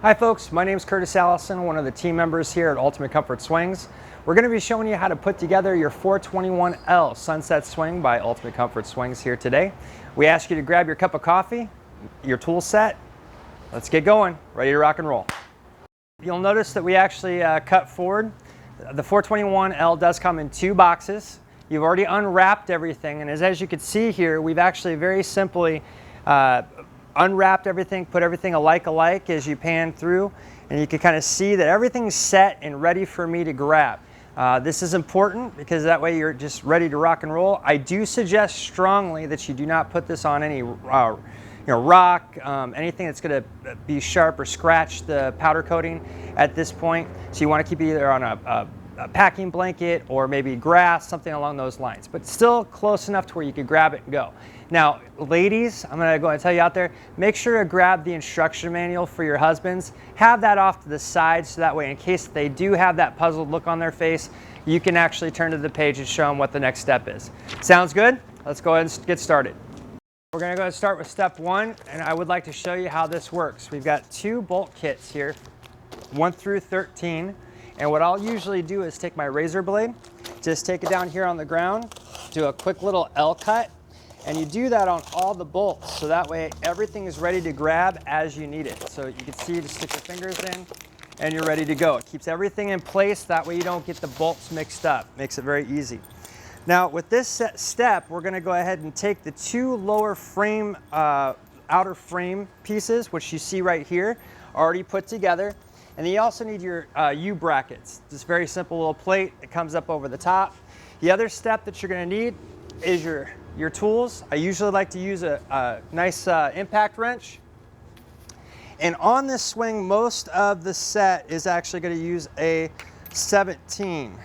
Hi folks, my name is Curtis Allison, one of the team members here at Ultimate Comfort Swings. We're going to be showing you how to put together your 421L Sunset Swing by Ultimate Comfort Swings here today. We ask you to grab your cup of coffee, your tool set. Let's get going, ready to rock and roll. You'll notice that we actually cut forward. The 421L does come in two boxes. You've already unwrapped everything, and as you can see here, we've actually very simply unwrapped everything, put everything alike as you pan through, and you can kind of see that everything's set and ready for me to grab. This is important because that way you're just ready to rock and roll. I do suggest strongly that you do not put this on any rock, anything that's going to be sharp or scratch the powder coating at this point. So you want to keep it either on a packing blanket or maybe grass, something along those lines, but still close enough to where you could grab it and go. Now, ladies, I'm going to go and tell you out there, make sure to grab the instruction manual for your husbands. Have that off to the side so that way in case they do have that puzzled look on their face, you can actually turn to the page and show them what the next step is. Sounds good? Let's go ahead and get started. We're going to go ahead and start with step one, and I would like to show you how this works. We've got two bolt kits here, 1 through 13. And what I'll usually do is take my razor blade, just take it down here on the ground, do a quick little L cut, and you do that on all the bolts, so that way everything is ready to grab as you need it. So you can see, just stick your fingers in, and you're ready to go. It keeps everything in place, that way you don't get the bolts mixed up. Makes it very easy. Now with this step, we're gonna go ahead and take the two lower frame, outer frame pieces, which you see right here, already put together. And then you also need your U-brackets. Just very simple little plate. It comes up over the top. The other step that you're going to need is your tools. I usually like to use a nice impact wrench. And on this swing, most of the set is actually going to use a 17.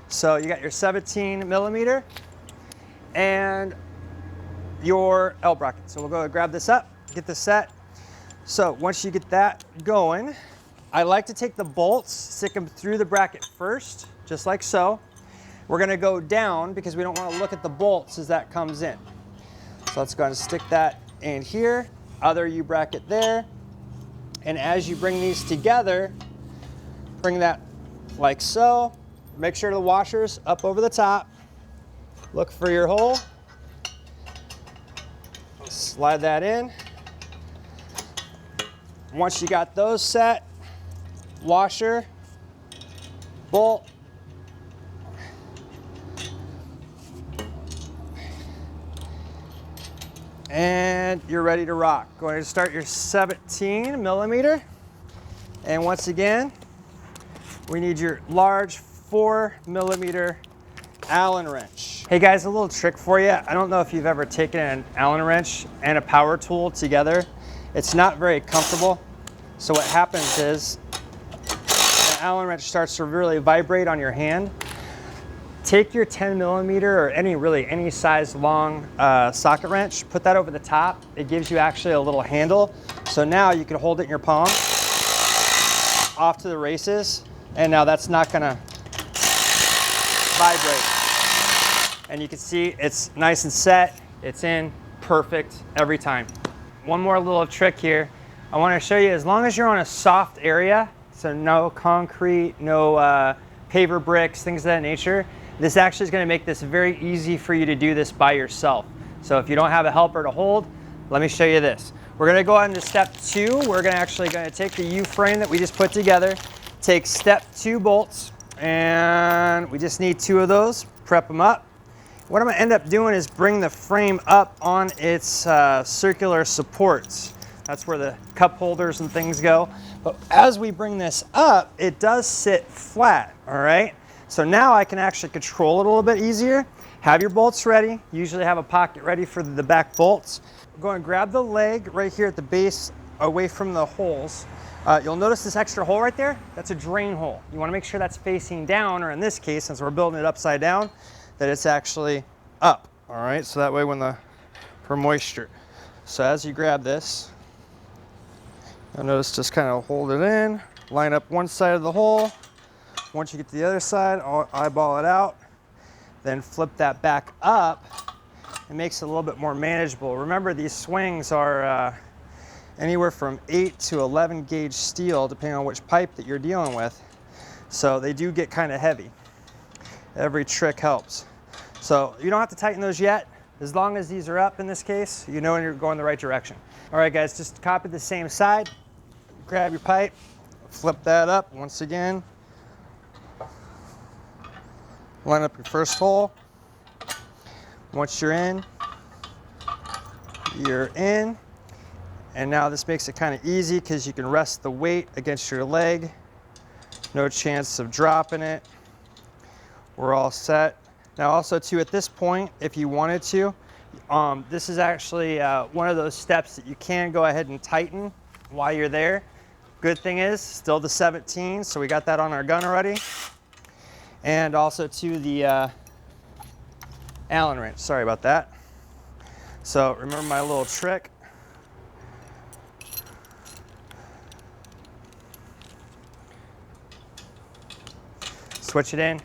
So you got your 17 millimeter and your L bracket. So we'll go and grab this up, get this set. So once you get that going, I like to take the bolts, stick them through the bracket first, just like so. We're going to go down because we don't want to look at the bolts as that comes in. So let's go ahead and stick that in here, other U-bracket there. And as you bring these together, bring that like so. Make sure the washer's up over the top. Look for your hole. Slide that in. Once you got those set, washer, bolt, and you're ready to rock. Go ahead and start your 17 millimeter. And once again, we need your large 4 millimeter Allen wrench. Hey guys, a little trick for you. I don't know if you've ever taken an Allen wrench and a power tool together. It's not very comfortable. So what happens is, Allen wrench starts to really vibrate on your hand. Take your 10 millimeter or any size long socket wrench, put that over the top. It gives you actually a little handle. So now you can hold it in your palm, off to the races, and now that's not gonna vibrate. And you can see it's nice and set, it's in perfect every time. One more little trick here. I wanna show you, as long as you're on a soft area, so no concrete, no paver bricks, things of that nature. This actually is going to make this very easy for you to do this by yourself. So if you don't have a helper to hold, let me show you this. We're going to go on to step two. We're going to take the U-frame that we just put together, take step 2 bolts, and we just need 2 of those, prep them up. What I'm going to end up doing is bring the frame up on its circular supports. That's where the cup holders and things go. But as we bring this up, it does sit flat, all right? So now I can actually control it a little bit easier. Have your bolts ready. Usually have a pocket ready for the back bolts. Go and grab the leg right here at the base away from the holes. You'll notice this extra hole right there, that's a drain hole. You wanna make sure that's facing down, or in this case, since we're building it upside down, that it's actually up, all right? So that way for moisture. So as you grab this, you'll notice just kind of hold it in, line up one side of the hole. Once you get to the other side, eyeball it out, then flip that back up. It makes it a little bit more manageable. Remember, these swings are anywhere from 8 to 11 gauge steel, depending on which pipe that you're dealing with. So they do get kind of heavy. Every trick helps. So you don't have to tighten those yet. As long as these are up in this case, you know you're going the right direction. All right guys, just copy the same side. Grab your pipe, flip that up once again. Line up your first hole. Once you're in. And now this makes it kind of easy because you can rest the weight against your leg. No chance of dropping it. We're all set. Now also too, at this point, if you wanted to, this is actually one of those steps that you can go ahead and tighten while you're there. Good thing is, still the 17, so we got that on our gun already. And also to the Allen wrench, sorry about that. So remember my little trick. Switch it in.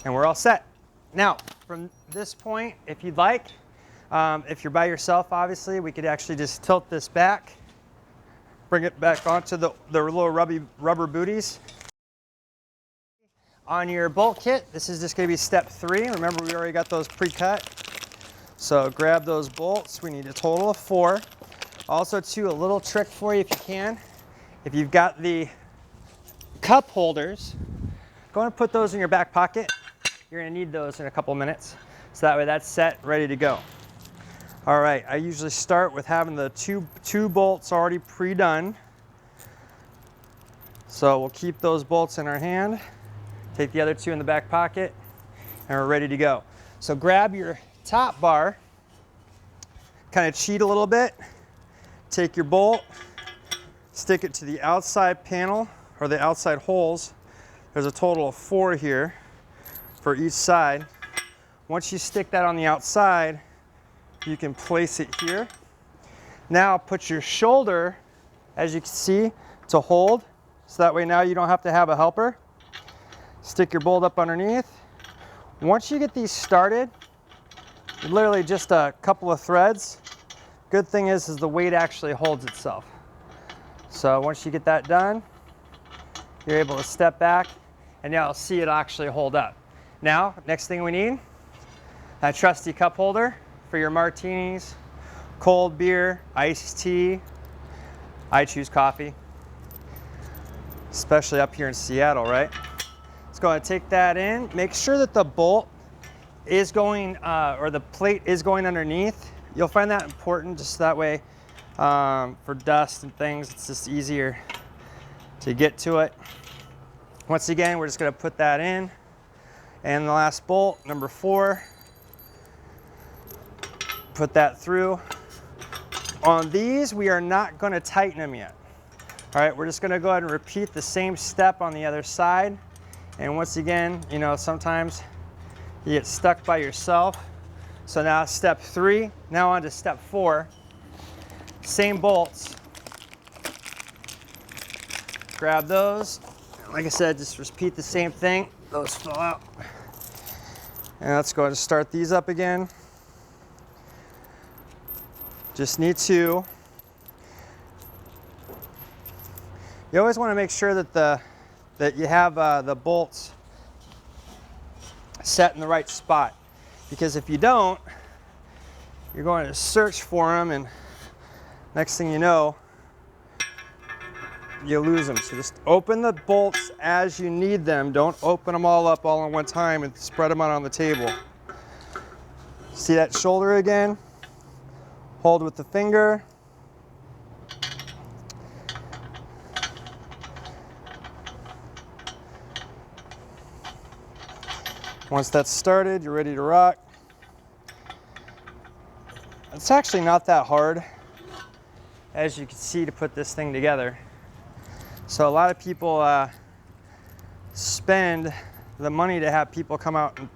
And we're all set. Now, from this point, if you'd like, if you're by yourself, obviously, we could actually just tilt this back, bring it back onto the little rubber booties. On your bolt kit, this is just gonna be step 3. Remember, we already got those pre-cut. So grab those bolts. We need a total of 4. Also, too, a little trick for you if you can. If you've got the cup holders, go and put those in your back pocket. You're gonna need those in a couple minutes. So that way that's set, ready to go. All right, I usually start with having the two bolts already pre-done. So we'll keep those bolts in our hand, take the other 2 in the back pocket, and we're ready to go. So grab your top bar, kind of cheat a little bit, take your bolt, stick it to the outside panel or the outside holes. There's a total of 4 here for each side. Once you stick that on the outside, you can place it here. Now put your shoulder, as you can see, to hold. So that way now you don't have to have a helper. Stick your bolt up underneath. Once you get these started, literally just a couple of threads. Good thing is the weight actually holds itself. So once you get that done, you're able to step back and now you'll see it actually hold up. Now, next thing we need, a trusty cup holder for your martinis, cold beer, iced tea. I choose coffee, especially up here in Seattle, right? Let's go ahead and take that in. Make sure that the bolt is going, or the plate is going underneath. You'll find that important, just that way for dust and things, it's just easier to get to it. Once again, we're just gonna put that in. And the last bolt, number 4, put that through. On these, we are not gonna tighten them yet. All right, we're just gonna go ahead and repeat the same step on the other side. And once again, you know, sometimes you get stuck by yourself. So now step 3, now on to step 4. Same bolts. Grab those. Like I said, just repeat the same thing. Those fall out. And let's go ahead and start these up again. Just need 2. You always want to make sure that you have the bolts set in the right spot, because if you don't, you're going to search for them, and next thing you know, you lose them. So just open the bolts as you need them. Don't open them all up all at one time and spread them out on the table. See that shoulder again? Hold with the finger. Once that's started, you're ready to rock. It's actually not that hard, as you can see, to put this thing together. So a lot of people spend the money to have people come out and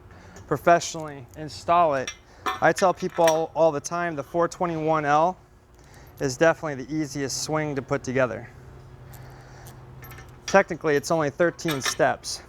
professionally install it. I tell people all the time the 421L is definitely the easiest swing to put together. Technically, it's only 13 steps.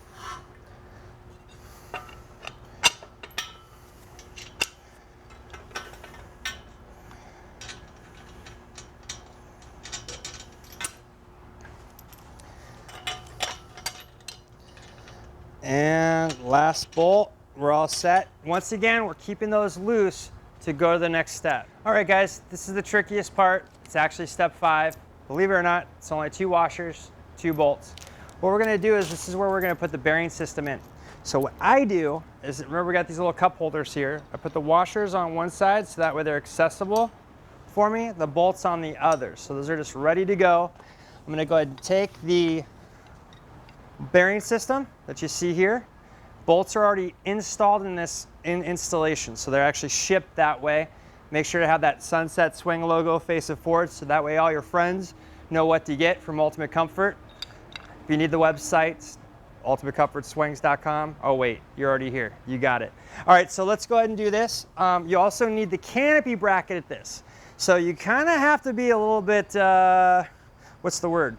And last bolt, we're all set. Once again, we're keeping those loose to go to the next step. All right, guys, this is the trickiest part. It's actually step 5. Believe it or not, it's only 2 washers, 2 bolts. What we're gonna do is this is where we're gonna put the bearing system in. So what I do is, remember we got these little cup holders here. I put the washers on one side so that way they're accessible for me, the bolts on the other. So those are just ready to go. I'm gonna go ahead and take the bearing system that you see here. Bolts are already installed in this installation, so they're actually shipped that way. Make sure to have that Sunset Swing logo facing forward so that way all your friends know what to get from Ultimate Comfort. If you need the website, ultimatecomfortswings.com. Oh wait, you're already here. You got it. All right, so let's go ahead and do this. You also need the canopy bracket at this. So you kind of have to be a little bit, what's the word?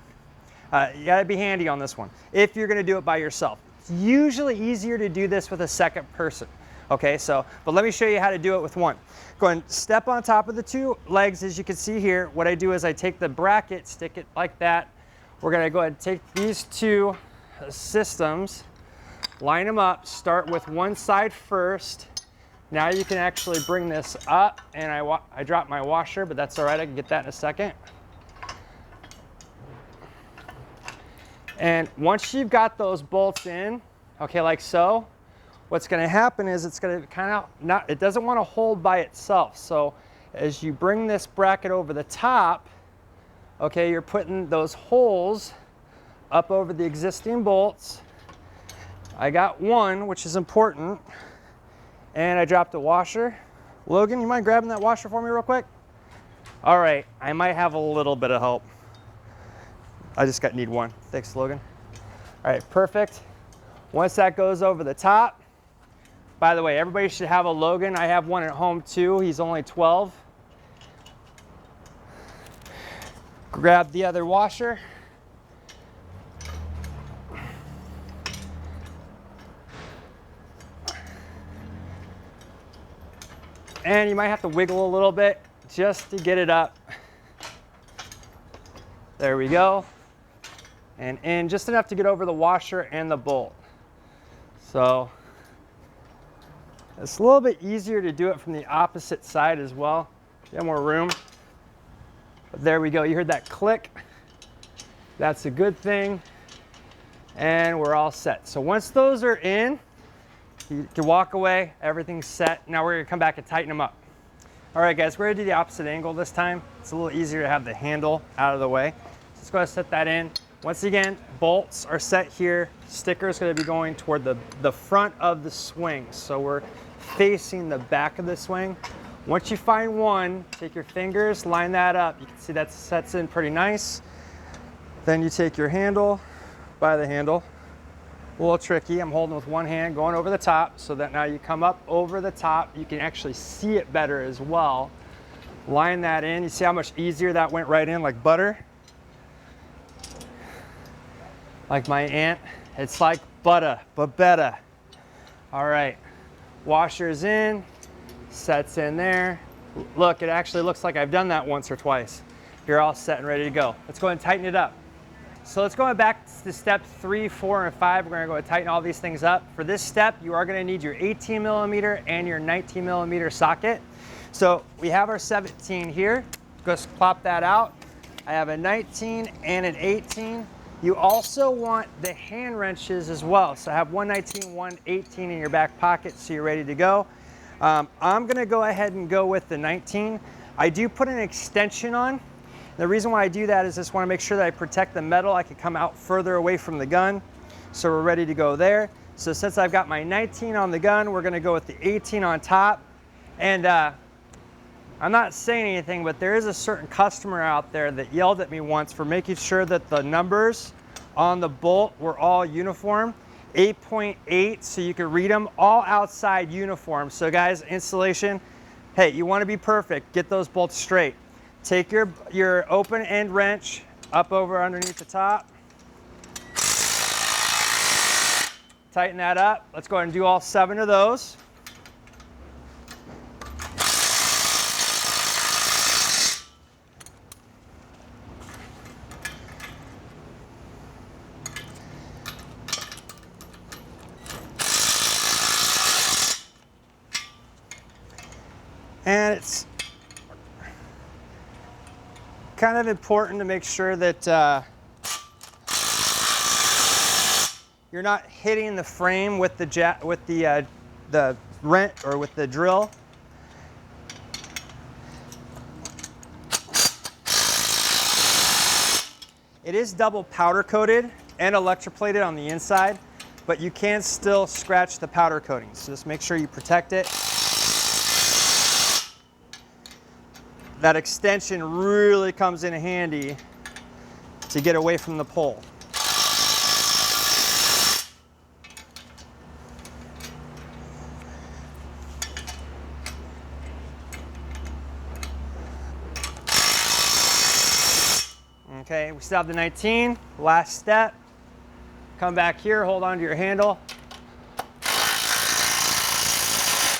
You gotta be handy on this one if you're gonna do it by yourself. It's usually easier to do this with a second person. Okay, so, but let me show you how to do it with one. Go ahead and step on top of the 2 legs as you can see here. What I do is I take the bracket, stick it like that. We're gonna go ahead and take these 2 systems, line them up, start with one side first. Now you can actually bring this up, and I dropped my washer, but that's all right, I can get that in a second. And once you've got those bolts in, okay, like so, what's gonna happen is it's gonna kind of it doesn't wanna hold by itself. So as you bring this bracket over the top, okay, you're putting those holes up over the existing bolts. I got one, which is important, and I dropped a washer. Logan, you mind grabbing that washer for me real quick? All right, I might have a little bit of help. I just need one. Thanks, Logan. All right, perfect. Once that goes over the top, by the way, everybody should have a Logan. I have one at home too. He's only 12. Grab the other washer. And you might have to wiggle a little bit just to get it up. There we go. And in just enough to get over the washer and the bolt. So it's a little bit easier to do it from the opposite side as well. You have more room. But there we go. You heard that click. That's a good thing. And we're all set. So once those are in, you can walk away. Everything's set. Now we're going to come back and tighten them up. All right, guys, we're going to do the opposite angle this time. It's a little easier to have the handle out of the way. So let's go ahead and set that in. Once again, bolts are set here. Sticker is going to be going toward the front of the swing. So we're facing the back of the swing. Once you find one, take your fingers, line that up. You can see that sets in pretty nice. Then you take your handle by the handle. A little tricky. I'm holding with one hand, going over the top, so that now you come up over the top. You can actually see it better as well. Line that in. You see how much easier that went right in, like butter? Like my aunt, it's like butter, but better. All right, washer's in, sets in there. Look, it actually looks like I've done that once or twice. You're all set and ready to go. Let's go ahead and tighten it up. So let's go back to step 3, 4, and 5. We're gonna go ahead and tighten all these things up. For this step, you are gonna need your 18mm and your 19mm socket. So we have our 17 here. Just plop that out. I have a 19 and an 18. You also want the hand wrenches as well. So have one 19, one 18 in your back pocket so you're ready to go. I'm gonna go ahead and go with the 19. I do put an extension on. The reason why I do that is just want to make sure that I protect the metal. I can come out further away from the gun. So we're ready to go there. So since I've got my 19 on the gun, we're gonna go with the 18 on top. And I'm not saying anything, but there is a certain customer out there that yelled at me once for making sure that the numbers on the bolt were all uniform. 8.8, so you can read them, all outside uniform. So guys, installation, hey, you want to be perfect, get those bolts straight. Take your open end wrench up over underneath the top. Tighten that up. Let's go ahead and do all 7 of those. And it's kind of important to make sure that you're not hitting the frame with the wrench or with the drill. It is double powder coated and electroplated on the inside, but you can still scratch the powder coating. So just make sure you protect it. That extension really comes in handy to get away from the pole. Okay, we still have the 19, last step. Come back here, hold on to your handle.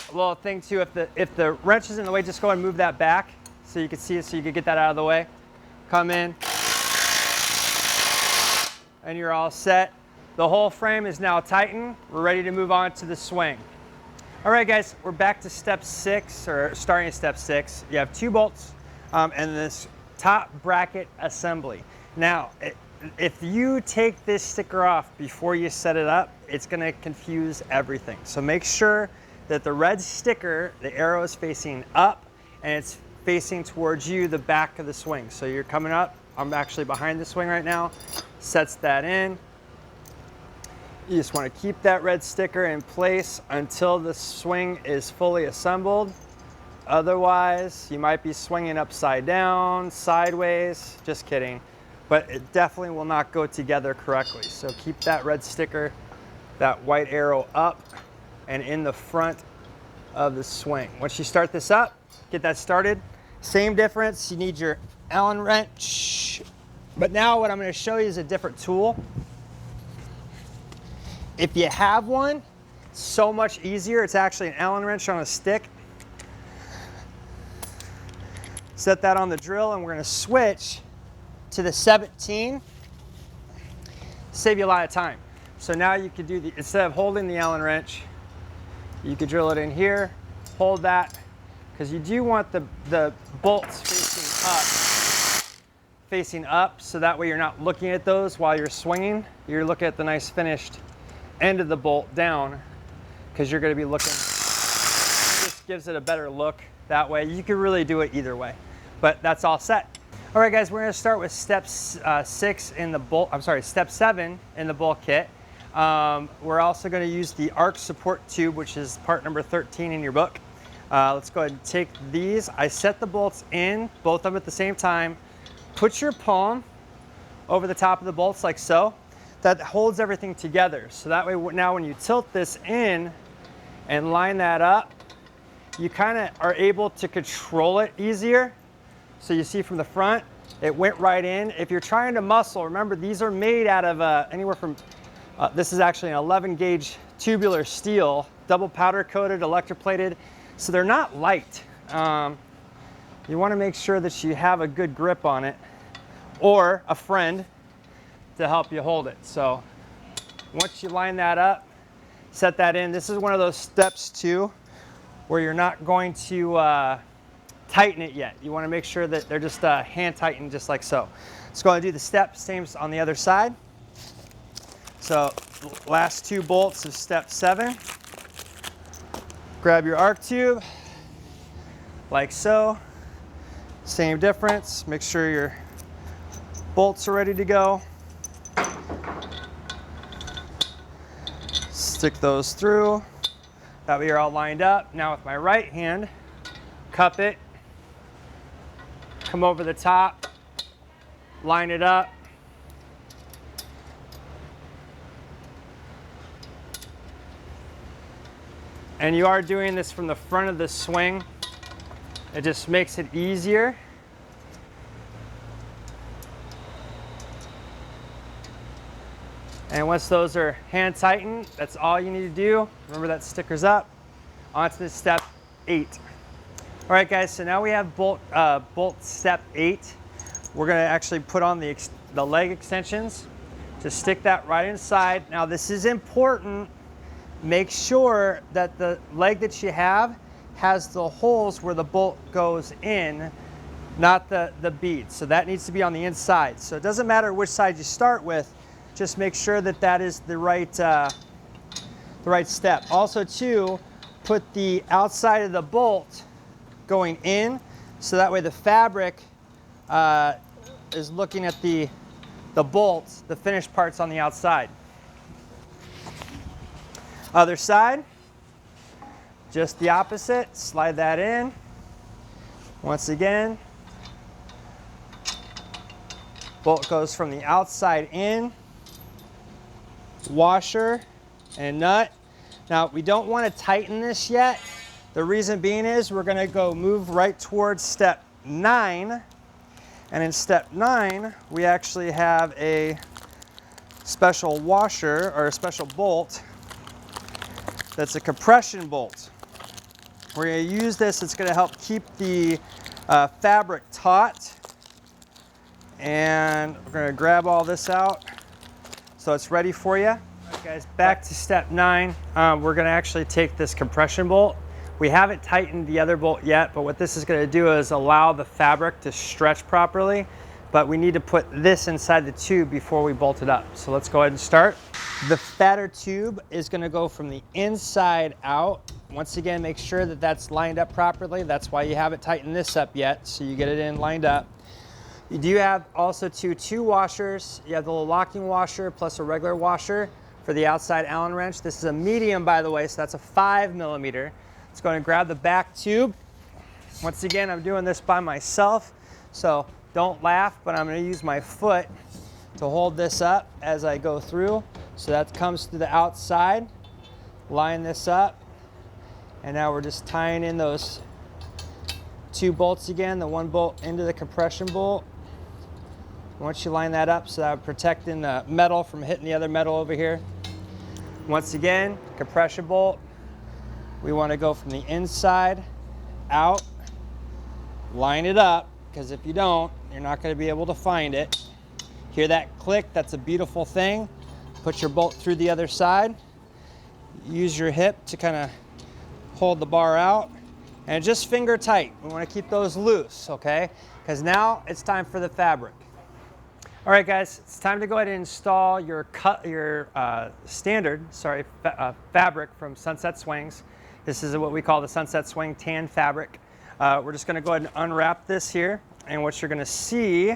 A little thing too, if the wrench is in the way, just go ahead and move that back so you can see it, so you can get that out of the way. Come in, and you're all set. The whole frame is now tightened. We're ready to move on to the swing. All right guys, we're back to step 6, or starting at step 6. You have 2 bolts and this top bracket assembly. Now, if you take this sticker off before you set it up, it's gonna confuse everything. So make sure that the red sticker, the arrow is facing up and it's facing towards you, the back of the swing. So you're coming up, I'm actually behind the swing right now, sets that in. You just wanna keep that red sticker in place until the swing is fully assembled. Otherwise, you might be swinging upside down, sideways, just kidding. But it definitely will not go together correctly. So keep that red sticker, that white arrow up and in the front of the swing. Once you start this up, get that started. Same difference, you need your Allen wrench. But now what I'm gonna show you is a different tool. If you have one, it's so much easier. It's actually an Allen wrench on a stick. Set that on the drill and we're gonna switch to the 17. Save you a lot of time. So now you could do instead of holding the Allen wrench, you could drill it in here, hold that, because you do want the bolts facing up, so that way you're not looking at those while you're swinging. You're looking at the nice finished end of the bolt down, because you're gonna be looking, this gives it a better look that way. You can really do it either way, but that's all set. All right guys, we're gonna start with step 7 in the bolt kit. We're also gonna use the arc support tube, which is part number 13 in your book. Let's go ahead and take these. I set the bolts in, both of them at the same time. Put your palm over the top of the bolts like so. That holds everything together. So that way now when you tilt this in and line that up, you kind of are able to control it easier. So you see from the front, it went right in. If you're trying to muscle, remember these are made out of anywhere from, this is actually an 11 gauge tubular steel, double powder coated, electroplated. So they're not light. You want to make sure that you have a good grip on it or a friend to help you hold it. So once you line that up, set that in. This is one of those steps too, where you're not going to tighten it yet. You want to make sure that they're just hand tightened just like so. Let's go ahead and do the step, same on the other side. So last 2 bolts of step 7. Grab your arc tube, like so. Same difference, make sure your bolts are ready to go. Stick those through. That way you're all lined up. Now with my right hand, cup it, come over the top, line it up. And you are doing this from the front of the swing. It just makes it easier. And once those are hand tightened, that's all you need to do. Remember that sticker's up. On to step 8. All right, guys, so now we have bolt step 8. We're gonna actually put on the leg extensions. Just stick that right inside. Now this is important. Make sure that the leg that you have has the holes where the bolt goes in, not the beads. So that needs to be on the inside. So it doesn't matter which side you start with, just make sure that that is the right step. Also too, put the outside of the bolt going in, so that way the fabric is looking at the bolts, the finished parts on the outside. Other side, just the opposite, slide that in. Once again, bolt goes from the outside in, washer and nut. Now we don't want to tighten this yet. The reason being is we're going to move right towards step 9. And in step 9, we actually have a special washer or a special bolt that's a compression bolt. We're going to use this. It's going to help keep the fabric taut. And we're going to grab all this out so it's ready for you. All right, guys, back to step 9. We're going to actually take this compression bolt. We haven't tightened the other bolt yet, but what this is going to do is allow the fabric to stretch properly, but we need to put this inside the tube before we bolt it up. So let's go ahead and start. The fatter tube is going to go from the inside out. Once again, make sure that that's lined up properly. That's why you haven't tightened this up yet, so you get it in lined up. You do have also two washers. You have the little locking washer plus a regular washer for the outside Allen wrench. This is a medium, by the way, so that's a 5mm. Let's go and grab the back tube. Once again, I'm doing this by myself, so don't laugh, but I'm going to use my foot to hold this up as I go through. So that comes to the outside. Line this up, and now we're just tying in those 2 bolts again, the 1 bolt into the compression bolt. Once you line that up, so that I'm protecting the metal from hitting the other metal over here. Once again, compression bolt. We want to go from the inside out, line it up, because if you don't, you're not going to be able to find it. Hear that click? That's a beautiful thing. Put your bolt through the other side. Use your hip to kind of hold the bar out, and just finger tight. We want to keep those loose, okay? Because now it's time for the fabric. All right, guys, it's time to go ahead and install your standard fabric from Sunset Swings. This is what we call the Sunset Swing tan fabric. We're just going to go ahead and unwrap this here, and what you're going to see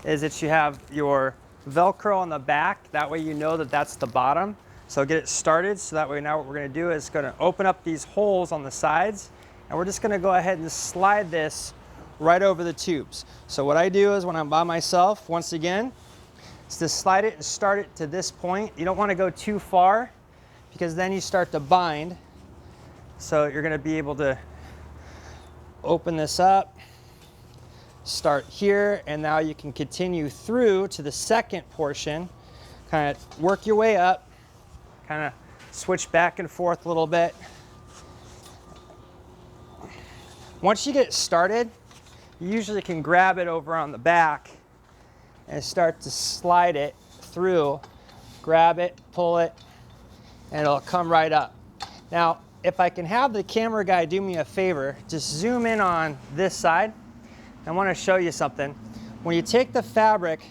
is that you have your Velcro on the back. That way you know that that's the bottom. So get it started. So that way now what we're going to do is going to open up these holes on the sides, and we're just going to go ahead and slide this right over the tubes. So what I do is when I'm by myself, once again, is to slide it and start it to this point. You don't want to go too far because then you start to bind. So you're going to be able to open this up, start here, and now you can continue through to the second portion. Kind of work your way up, kind of switch back and forth a little bit. Once you get started, you usually can grab it over on the back and start to slide it through. Grab it, pull it, and it'll come right up. Now, if I can have the camera guy do me a favor, just zoom in on this side. I want to show you something. When you take the fabric,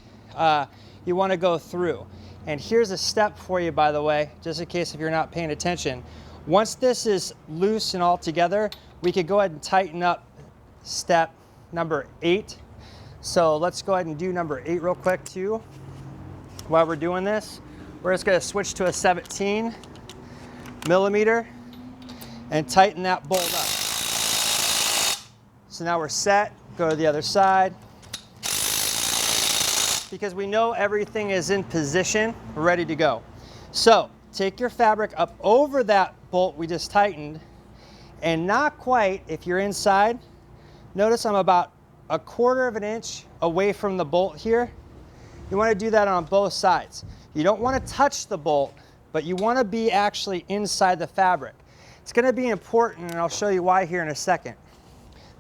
you want to go through. And here's a step for you, by the way, just in case if you're not paying attention. Once this is loose and all together, we could go ahead and tighten up step number 8. So let's go ahead and do number 8 real quick too. While we're doing this, we're just going to switch to a 17mm and tighten that bolt up. So now we're set. Go to the other side. Because we know everything is in position, ready to go. So take your fabric up over that bolt we just tightened, and not quite if you're inside. Notice I'm about 1/4 of an inch away from the bolt here. You want to do that on both sides. You don't want to touch the bolt, but you want to be actually inside the fabric. It's going to be important, and I'll show you why here in a second.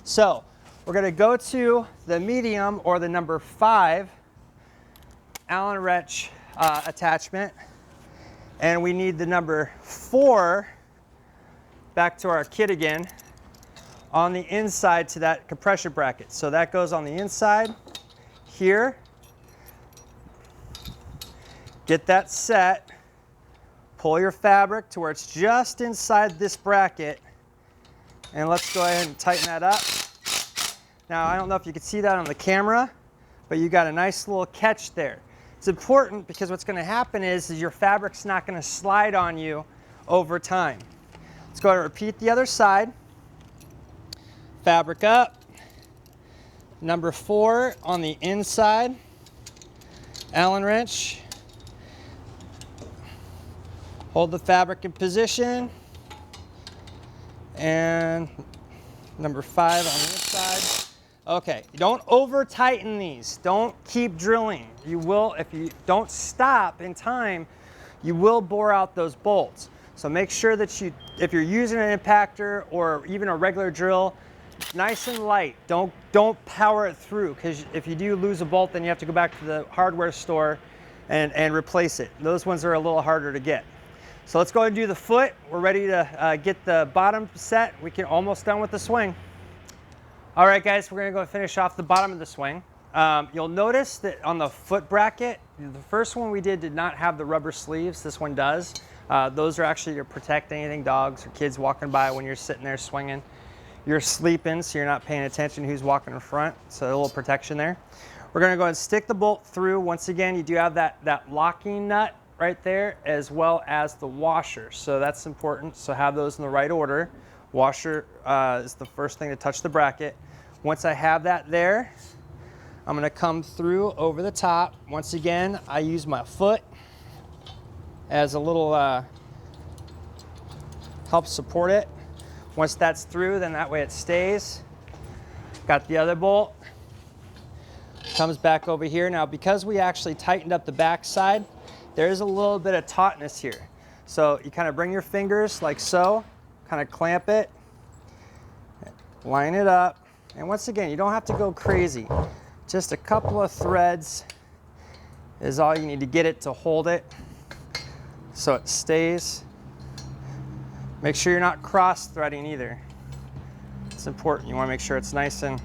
So we're going to go to the medium, or the number 5 Allen wrench attachment, and we need the number 4, back to our kit again, on the inside to that compression bracket. So that goes on the inside here. Get that set, pull your fabric to where it's just inside this bracket, and let's go ahead and tighten that up. Now, I don't know if you can see that on the camera, but you got a nice little catch there. It's important because what's going to happen is your fabric's not going to slide on you over time. Let's go ahead and repeat the other side. Fabric up. Number 4 on the inside. Allen wrench. Hold the fabric in position. And number 5 on the inside. Okay, don't over tighten these. Don't keep drilling. You will, if you don't stop in time, you will bore out those bolts. So make sure that if you're using an impactor or even a regular drill, nice and light. Don't power it through, because if you do lose a bolt, then you have to go back to the hardware store and replace it. Those ones are a little harder to get. So let's go ahead and do the foot. We're ready to get the bottom set. We can almost done with the swing. All right, guys, we're gonna go finish off the bottom of the swing. You'll notice that on the foot bracket, the first one we did not have the rubber sleeves. This one does. Those are actually to protect anything, dogs or kids walking by when you're sitting there swinging. You're sleeping, so you're not paying attention who's walking in front, so a little protection there. We're gonna go ahead and stick the bolt through. Once again, you do have that locking nut right there, as well as the washer, so that's important. So have those in the right order. Washer is the first thing to touch the bracket. Once I have that there, I'm gonna come through over the top. Once again, I use my foot as a little help support it. Once that's through, then that way it stays. Got the other bolt. Comes back over here. Now, because we actually tightened up the back side, there's a little bit of tautness here. So you kind of bring your fingers like so, kind of clamp it, line it up. And once again, you don't have to go crazy. Just a couple of threads is all you need to get it to hold it so it stays. Make sure you're not cross-threading either. It's important. You want to make sure it's nice and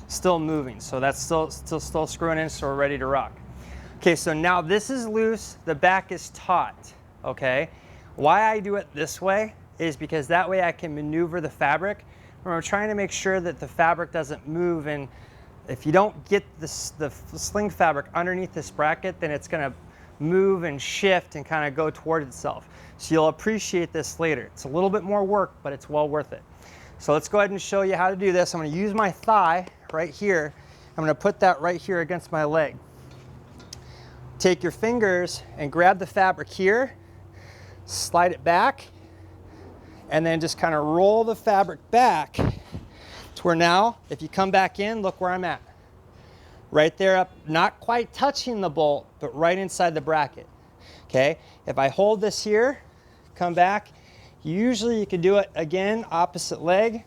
still moving. So that's still screwing in, so we're ready to rock. Okay, so now this is loose, the back is taut, okay? Why I do it this way is because that way I can maneuver the fabric. We're trying to make sure that the fabric doesn't move, and if you don't get the sling fabric underneath this bracket, then it's gonna move and shift and kind of go toward itself. So you'll appreciate this later. It's a little bit more work, but it's well worth it. So let's go ahead and show you how to do this. I'm gonna use my thigh right here. I'm gonna put that right here against my leg. Take your fingers and grab the fabric here, slide it back, and then just kind of roll the fabric back to where now, if you come back in, look where I'm at. Right there up, not quite touching the bolt, but right inside the bracket. Okay, if I hold this here, come back, usually you can do it again, opposite leg,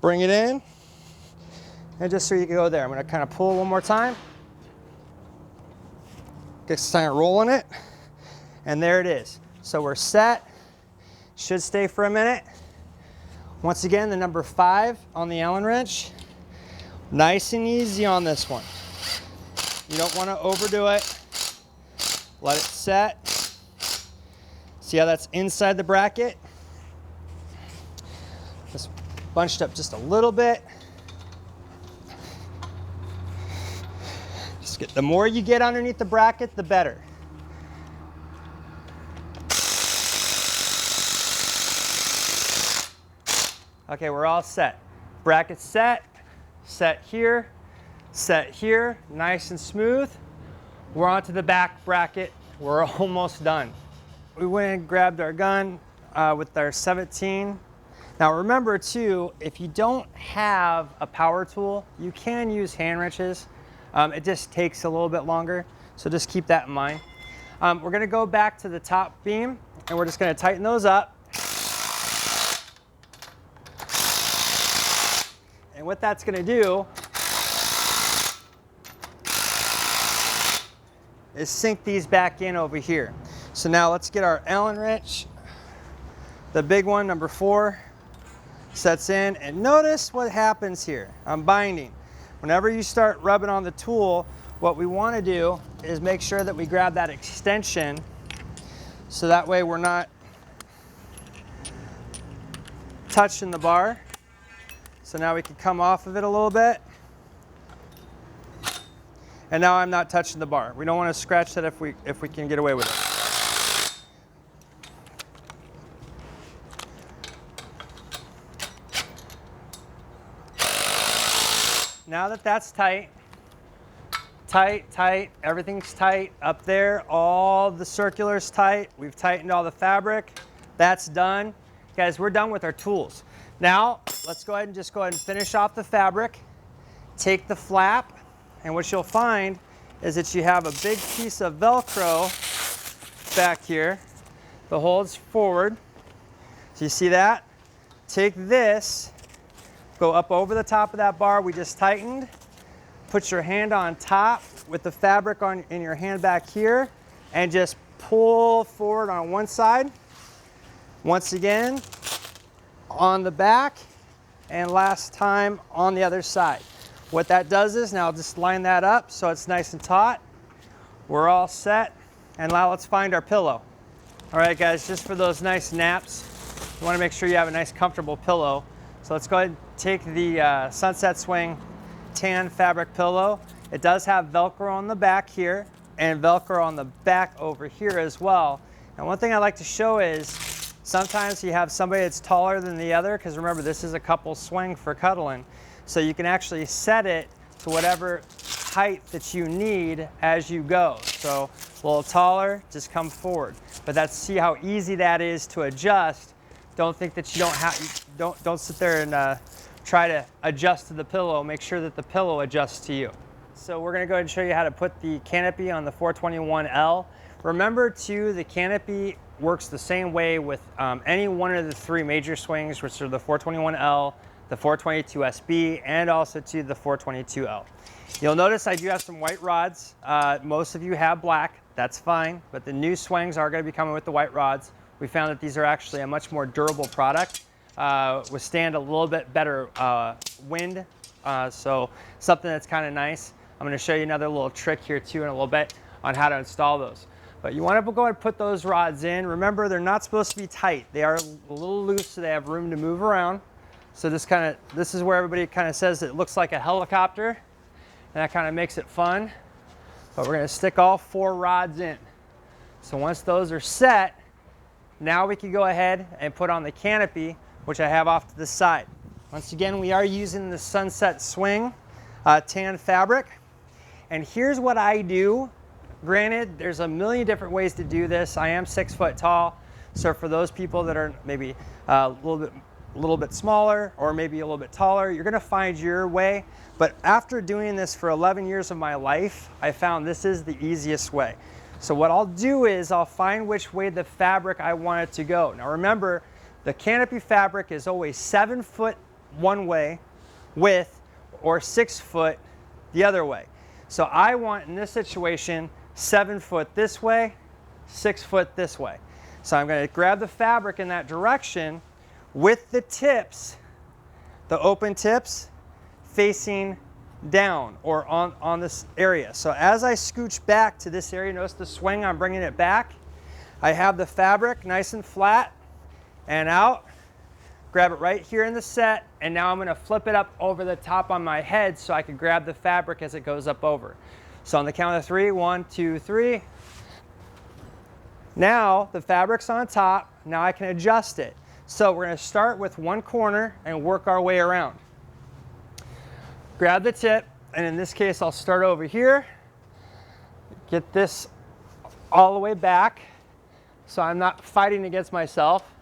bring it in, and just so you can go there. I'm gonna kind of pull one more time. Get started rolling it, and there it is. So we're set. Should stay for a minute. Once again, the number 5 on the Allen wrench. Nice and easy on this one. You don't want to overdo it. Let it set. See how that's inside the bracket? Just bunched up just a little bit. Just the more you get underneath the bracket, the better. Okay, we're all set. Bracket set, set here, nice and smooth. We're onto the back bracket. We're almost done. We went and grabbed our gun. with our 17. Now remember too, if you don't have a power tool, you can use hand wrenches. It just takes a little bit longer, so just keep that in mind. We're gonna go back to the top beam and we're just gonna tighten those up. And what that's gonna do is sink these back in over here. So now let's get our Allen wrench, the big one, number 4, sets in, and notice what happens here. I'm binding. Whenever you start rubbing on the tool, what we want to do is make sure that we grab that extension so that way we're not touching the bar. So now we can come off of it a little bit. And now I'm not touching the bar. We don't want to scratch that if we can get away with it. Now that that's tight, everything's tight up there, all the circular's tight, we've tightened all the fabric, that's done. Guys, we're done with our tools. Now, let's go ahead and finish off the fabric, take the flap, and what you'll find is that you have a big piece of Velcro back here that holds forward. So you see that? Take this, go up over the top of that bar we just tightened, put your hand on top with the fabric in your hand back here, and just pull forward on one side. Once again, on the back, and last time on the other side. What that does is, now just line that up so it's nice and taut. We're all set, and now let's find our pillow. All right guys, just for those nice naps, you wanna make sure you have a nice comfortable pillow. So let's go ahead and take the Sunset Swing tan fabric pillow. It does have Velcro on the back here and Velcro on the back over here as well. And one thing I like to show is sometimes you have somebody that's taller than the other, because remember this is a couple swing for cuddling. So you can actually set it to whatever height that you need as you go. So a little taller, just come forward. But see how easy that is to adjust. Don't think that you don't have, don't sit there and try to adjust to the pillow. Make sure that the pillow adjusts to you. So we're gonna go ahead and show you how to put the canopy on the 421L. Remember too, the canopy works the same way with any one of the 3 major swings, which are the 421L, the 422SB, and also to the 422L. You'll notice I do have some white rods. Most of you have black, that's fine, but the new swings are gonna be coming with the white rods. We found that these are actually a much more durable product, withstand a little bit better wind, so something that's kind of nice. I'm going to show you another little trick here too in a little bit on how to install those. But you want to go ahead and put those rods in. Remember, they're not supposed to be tight. They are a little loose, so they have room to move around. So this is where everybody kind of says it looks like a helicopter, and that kind of makes it fun. But we're going to stick all 4 rods in. So once those are set, now we can go ahead and put on the canopy, which I have off to the side. Once again, we are using the Sunset Swing tan fabric. And here's what I do. Granted, there's a million different ways to do this. I am 6 foot tall, so for those people that are maybe a little bit smaller or maybe a little bit taller, you're gonna find your way. But after doing this for 11 years of my life, I found this is the easiest way. So what I'll do is I'll find which way the fabric I want it to go. Now remember, the canopy fabric is always 7 foot one way width or 6 foot the other way. So I want, in this situation, 7 foot this way, 6 foot this way. So I'm going to grab the fabric in that direction with the tips, the open tips, facing down or on this area. So as I scooch back to this area, notice the swing, I'm bringing it back. I have the fabric nice and flat and out. Grab it right here in the set, and now I'm going to flip it up over the top on my head so I can grab the fabric as it goes up over. So on the count of 3, 1, 2, 3. Now the fabric's on top, now I can adjust it. So we're going to start with one corner and work our way around. Grab the tip, and in this case I'll start over here, get this all the way back so I'm not fighting against myself,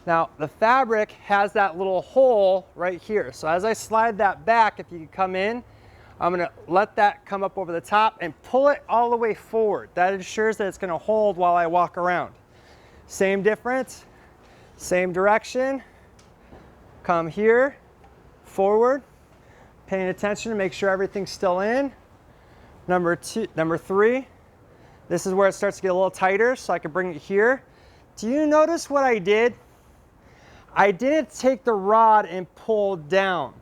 Now the fabric has that little hole right here. So as I slide that back, if you can come in, I'm gonna let that come up over the top and pull it all the way forward. That ensures that it's gonna hold while I walk around. Same difference, same direction. Come here, forward, paying attention to make sure everything's still in. Number 3, this is where it starts to get a little tighter, so I can bring it here. Do you notice what I did? I didn't take the rod and pull down.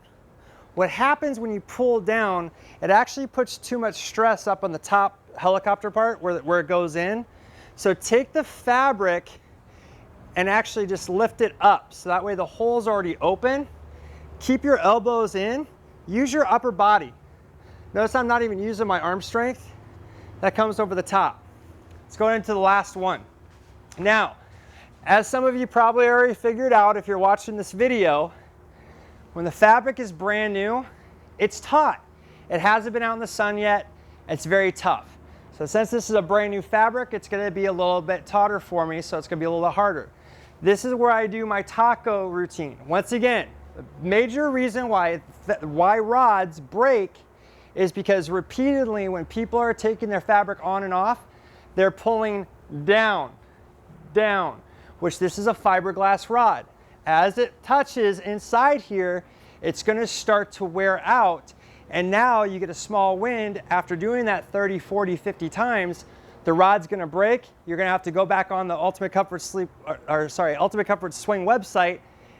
What happens when you pull down, it actually puts too much stress up on the top helicopter part where it goes in. So take the fabric and actually just lift it up. So that way the hole's already open. Keep your elbows in. Use your upper body. Notice I'm not even using my arm strength. That comes over the top. Let's go into the last one. Now, as some of you probably already figured out if you're watching this video, when the fabric is brand new, it's taut. It hasn't been out in the sun yet. It's very tough. So since this is a brand new fabric, it's gonna be a little bit tauter for me, so it's gonna be a little harder. This is where I do my taco routine. Once again, the major reason why rods break is because repeatedly when people are taking their fabric on and off, they're pulling down, down, which this is a fiberglass rod. As it touches inside here, it's gonna start to wear out. And now you get a small wind. After doing that 30, 40, 50 times, the rod's gonna break. You're gonna have to go back on the Ultimate Comfort Swing website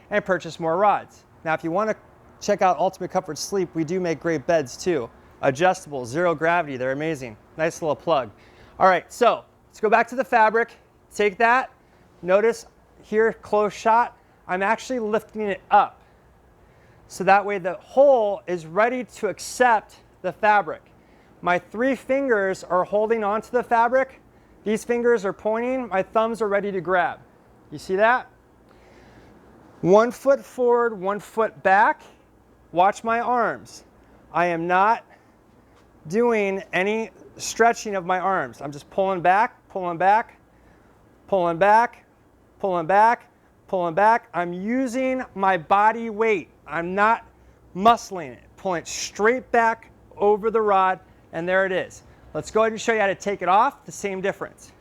and purchase more rods. Now, if you wanna check out Ultimate Comfort Sleep, we do make great beds too. Adjustable, zero gravity, they're amazing. Nice little plug. All right, so let's go back to the fabric. Take that, notice here, close shot, I'm actually lifting it up. So that way the hole is ready to accept the fabric. My 3 fingers are holding onto the fabric. These fingers are pointing, my thumbs are ready to grab. You see that? 1 foot forward, 1 foot back. Watch my arms. I am not doing any stretching of my arms. I'm just pulling back, pulling back, pulling back, pulling back, pulling back. I'm using my body weight. I'm not muscling it. Pulling it straight back over the rod, and there it is. Let's go ahead and show you how to take it off. The same difference.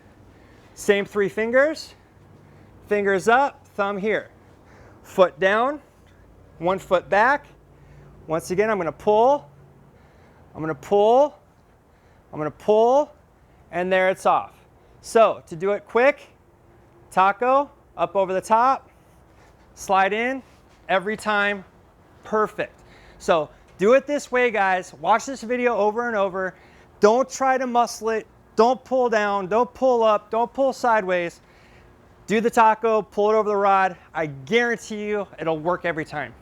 Same 3 fingers. Fingers up, thumb here. Foot down, 1 foot back. Once again, I'm going to pull. I'm going to pull. I'm going to pull, and there it's off. So to do it quick, taco, up over the top, slide in, every time, perfect. So do it this way, guys. Watch this video over and over. Don't try to muscle it. Don't pull down. Don't pull up. Don't pull sideways. Do the taco, pull it over the rod. I guarantee you it'll work every time.